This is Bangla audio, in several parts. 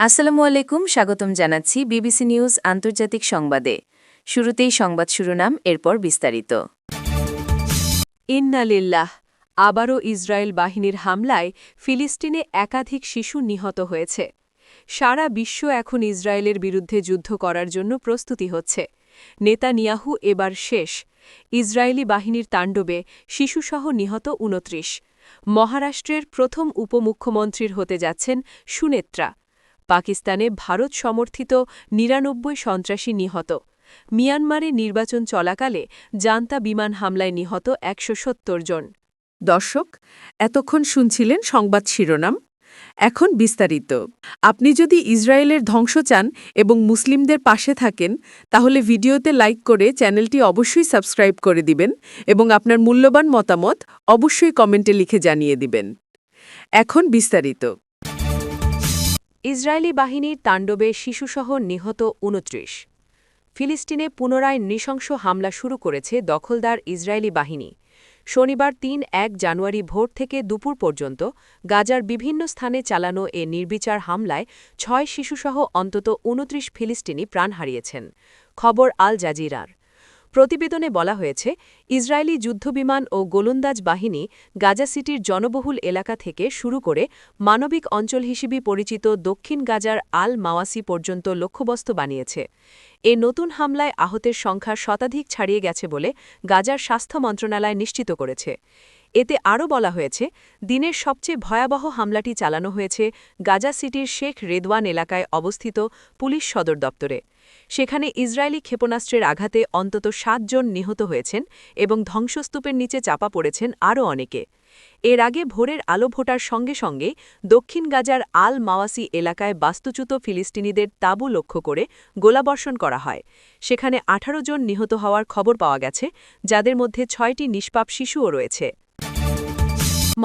আসসালামু আলাইকুম, স্বাগতম জানাচ্ছি বিবিসি নিউজ আন্তর্জাতিক সংবাদে। শুরুতেই সংবাদ শিরোনাম, এরপর বিস্তারিত। ইন্না লিল্লাহ। আবারও ইসরায়েল বাহিনীর হামলায় ফিলিস্তিনে একাধিক শিশু নিহত হয়েছে। সারা বিশ্ব এখন ইসরায়েলের বিরুদ্ধে যুদ্ধ করার জন্য প্রস্তুতি হচ্ছে। নেতানিয়াহু এবার শেষ। ইসরায়েলি বাহিনীর তাণ্ডবে শিশুসহ নিহত ২৯। মহারাষ্ট্রের প্রথম উপমুখ্যমন্ত্রীর হতে যাচ্ছেন সুনেত্রা। পাকিস্তানে ভারত সমর্থিত ৯৯ সন্ত্রাসী নিহত। মিয়ানমারে নির্বাচন চলাকালে জান্তা বিমান হামলায় নিহত ১৭০ জন। দর্শক, এতক্ষণ শুনছিলেন সংবাদ শিরোনাম। এখন বিস্তারিত। আপনি যদি ইসরায়েলের ধ্বংস চান এবং মুসলিমদের পাশে থাকেন, তাহলে ভিডিওতে লাইক করে চ্যানেলটি অবশ্যই সাবস্ক্রাইব করে দিবেন এবং আপনার মূল্যবান মতামত অবশ্যই কমেন্টে লিখে জানিয়ে দিবেন। এখন বিস্তারিত। ইসরায়েলি বাহিনীর তাণ্ডবে শিশুসহ নিহত ২৯। ফিলিস্তিনে পুনরায় নৃশংস হামলা শুরু করেছে দখলদার ইসরায়েলি বাহিনী। শনিবার ৩-১ জানুয়ারি ভোর থেকে দুপুর পর্যন্ত গাজার বিভিন্ন স্থানে চালানো এ নির্বিচার হামলায় ৬ শিশুসহ অন্তত ২৯ ফিলিস্তিনি প্রাণ হারিয়েছেন। খবর আল জাজিরার। প্রতিবেদনে বলা হয়েছে, ইসরায়েলি যুদ্ধবিমান ও গোলন্দাজ বাহিনী গাজা সিটির জনবহুল এলাকা থেকে শুরু করে মানবিক অঞ্চল হিসেবে পরিচিত দক্ষিণ গাজার আল মাওয়াসি পর্যন্ত লক্ষ্যবস্তু বানিয়েছে। এ নতুন হামলায় আহতের সংখ্যা শতাধিক ছাড়িয়ে গেছে বলে গাজার স্বাস্থ্য মন্ত্রণালয় নিশ্চিত করেছে। এতে আরও বলা হয়েছে, দিনের সবচেয়ে ভয়াবহ হামলাটি চালানো হয়েছে গাজা সিটির শেখ রেদওয়ান এলাকায় অবস্থিত পুলিশ সদর দপ্তরে। সেখানে ইসরায়েলি ক্ষেপণাস্ত্রের আঘাতে অন্তত ৭ জন নিহত হয়েছেন এবং ধ্বংসস্তূপের নিচে চাপা পড়েছেন আরও অনেকে। এর আগে ভোরের আলো ফোটার সঙ্গে সঙ্গে দক্ষিণ গাজার আল মাওয়াসি এলাকায় বাস্তুচ্যুত ফিলিস্তিনিদের তাঁবু লক্ষ্য করে গোলাবর্ষণ করা হয়। সেখানে ১৮ জন নিহত হওয়ার খবর পাওয়া গেছে, যাদের মধ্যে ৬টি নিষ্পাপ শিশুও রয়েছে।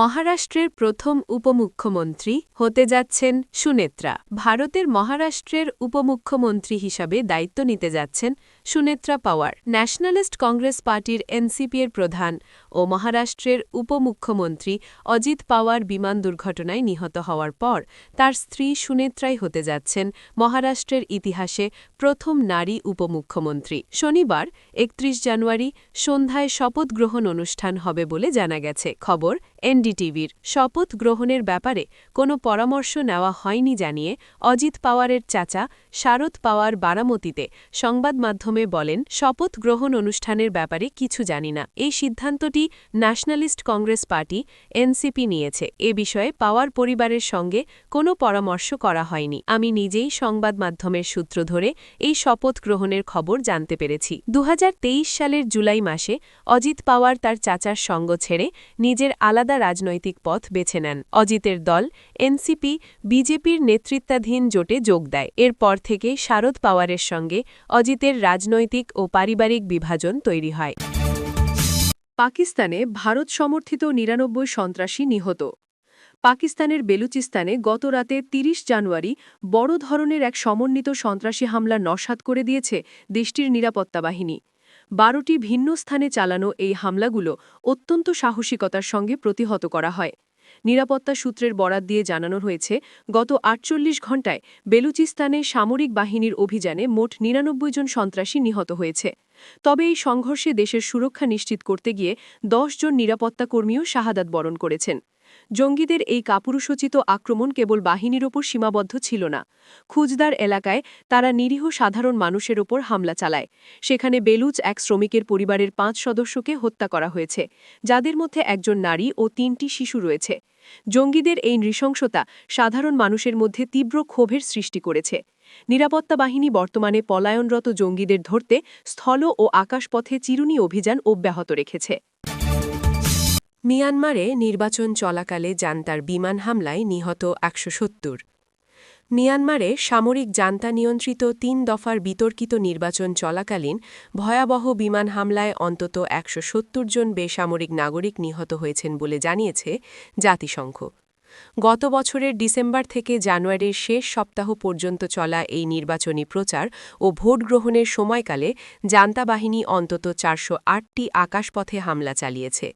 মহারাষ্ট্রের প্রথম উপমুখ্যমন্ত্রী হতে যাচ্ছেন সুনেত্রা। ভারতের মহারাষ্ট্রের উপমুখ্যমন্ত্রী হিসাবে দায়িত্ব নিতে যাচ্ছেন সুনেত্রা পাওয়ার। ন্যাশনালিস্ট কংগ্রেস পার্টির এনসিপি-এর প্রধান ও মহারাষ্ট্রের উপমুখ্যমন্ত্রী অজিত পাওয়ার বিমান দুর্ঘটনায় নিহত হওয়ার পর তার স্ত্রী সুনেত্রাই হতে যাচ্ছেন মহারাষ্ট্রের ইতিহাসে প্রথম নারী উপমুখ্যমন্ত্রী। শনিবার ৩১ জানুয়ারি সন্ধ্যায় শপথ গ্রহণ অনুষ্ঠান হবে বলে জানা গেছে। খবর এনডিটিভির। শপথ গ্রহণের ব্যাপারে কোনো পরামর্শ নেওয়া হয়নি জানিয়ে অজিত পাওয়ারের চাচা শারদ পাওয়ার বারামতিতে সংবাদ মাধ্যমে বলেন, শপথ গ্রহণ অনুষ্ঠানের ব্যাপারে কিছু জানি না। এই সিদ্ধান্তটি ন্যাশনালিস্ট কংগ্রেস পার্টি এনসিপি নিয়েছে। এ বিষয়ে পাওয়ার পরিবারের সঙ্গে কোনো পরামর্শ করা হয়নি। আমি নিজেই সংবাদ মাধ্যমের সূত্র ধরে এই শপথ গ্রহণের খবর জানতে পেরেছি। ২০২৩ সালের জুলাই মাসে অজিত পাওয়ার তার চাচার সঙ্গ ছেড়ে নিজের আলাদা রাজনৈতিক পথ বেছে নেন। অজিতের দল এনসিপি বিজেপির নেতৃত্বাধীন জোটে যোগ দেয়। এরপর থেকে শারদ পাওয়ারের সঙ্গে অজিতের রাজনৈতিক ও পারিবারিক বিভাজন তৈরি হয়। পাকিস্তানে ভারত সমর্থিত ৯৯ সন্ত্রাসী নিহত। পাকিস্তানের বেলুচিস্তানে গত রাতে ৩০ জানুয়ারি বড় ধরনের এক সমন্বিত সন্ত্রাসী হামলা নস্যাৎ করে দিয়েছে দেশটির নিরাপত্তা বাহিনী। ১২টি ভিন্ন স্থানে চালানো এই হামলাগুলো অত্যন্ত সাহসিকতার সঙ্গে প্রতিহত করা হয়। নিরাপত্তা সূত্রের বরাত দিয়ে জানানো হয়েছে, গত ৪৮ ঘণ্টায় বেলুচিস্তানে সামরিক বাহিনীর অভিযানে মোট ৯৯ জন সন্ত্রাসী নিহত হয়েছে। তবে এই সংঘর্ষে দেশের সুরক্ষা নিশ্চিত করতে গিয়ে ১০ জন নিরাপত্তা কর্মীও শাহাদাত বরণ করেছেন। জঙ্গিদের এই কাপুরুষোচিত আক্রমণ কেবল বাহিনীর ওপর সীমাবদ্ধ ছিল না। খুজদার এলাকায় তারা নিরীহ সাধারণ মানুষের ওপর হামলা চালায়। সেখানে বেলুচ এক শ্রমিকের পরিবারের ৫ সদস্যকে হত্যা করা হয়েছে, যাদের মধ্যে একজন নারী ও ৩টি শিশু রয়েছে। জঙ্গিদের এই নৃশংসতা সাধারণ মানুষের মধ্যে তীব্র ক্ষোভের সৃষ্টি করেছে। নিরাপত্তা বাহিনী বর্তমানে পলায়নরত জঙ্গিদের ধরতে স্থল ও আকাশপথে চিরুনি অভিযান অব্যাহত রেখেছে। মিয়ানমারে নির্বাচন চলাকালে জান্তার বিমান হামলায় নিহত ১৭০। মিয়ানমারে সামরিক জান্তা নিয়ন্ত্রিত ৩ দফার বিতর্কিত নির্বাচন চলাকালীন ভয়াবহ বিমান হামলায় অন্তত ১৭০ জন বেসামরিক নাগরিক নিহত হয়েছেন বলে জানিয়েছে জাতিসংঘ। গত বছরের ডিসেম্বর থেকে জানুয়ারির শেষ সপ্তাহ পর্যন্ত চলা এই নির্বাচনী প্রচার ও ভোট গ্রহণের সময়কালে জান্তা বাহিনী অন্তত ৪০৮টি আকাশপথে হামলা চালিয়েছে।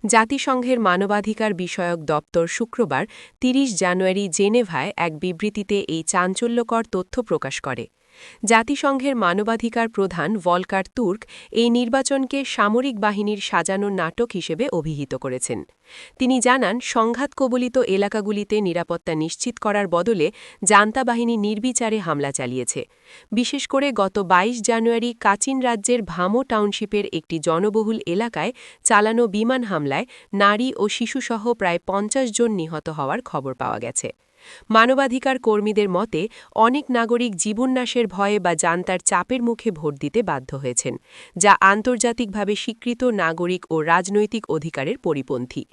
জাতিসংঘের মানবাধিকার বিষয়ক দপ্তর শুক্রবার ৩০ জানুয়ারি জেনেভায় এক বিবৃতিতে এই চাঞ্চল্যকর তথ্য প্রকাশ করে। জাতিসংঘের মানবাধিকার প্রধান ভলকার তুর্ক এই নির্বাচনকে সামরিক বাহিনীর সাজানো নাটক হিসেবে অভিহিত করেছেন। তিনি জানান, সংঘাত কবলিত এলাকাগুলিতে নিরাপত্তা নিশ্চিত করার বদলে জান্তা বাহিনী নির্বিচারে হামলা চালিয়েছে। বিশেষ করে গত ২২ জানুয়ারি কাচিন রাজ্যের ভামো টাউনশিপের একটি জনবহুল এলাকায় চালানো বিমান হামলায় নারী ও শিশুসহ প্রায় ৫০ জন নিহত হওয়ার খবর পাওয়া গেছে। মানবাধিকার কর্মীদের মতে, অনেক নাগরিক জীবননাশের ভয়ে বা জান্তার চাপের মুখে ভোট দিতে বাধ্য হয়েছেন, যা আন্তর্জাতিকভাবে স্বীকৃত নাগরিক ও রাজনৈতিক অধিকারের পরিপন্থী।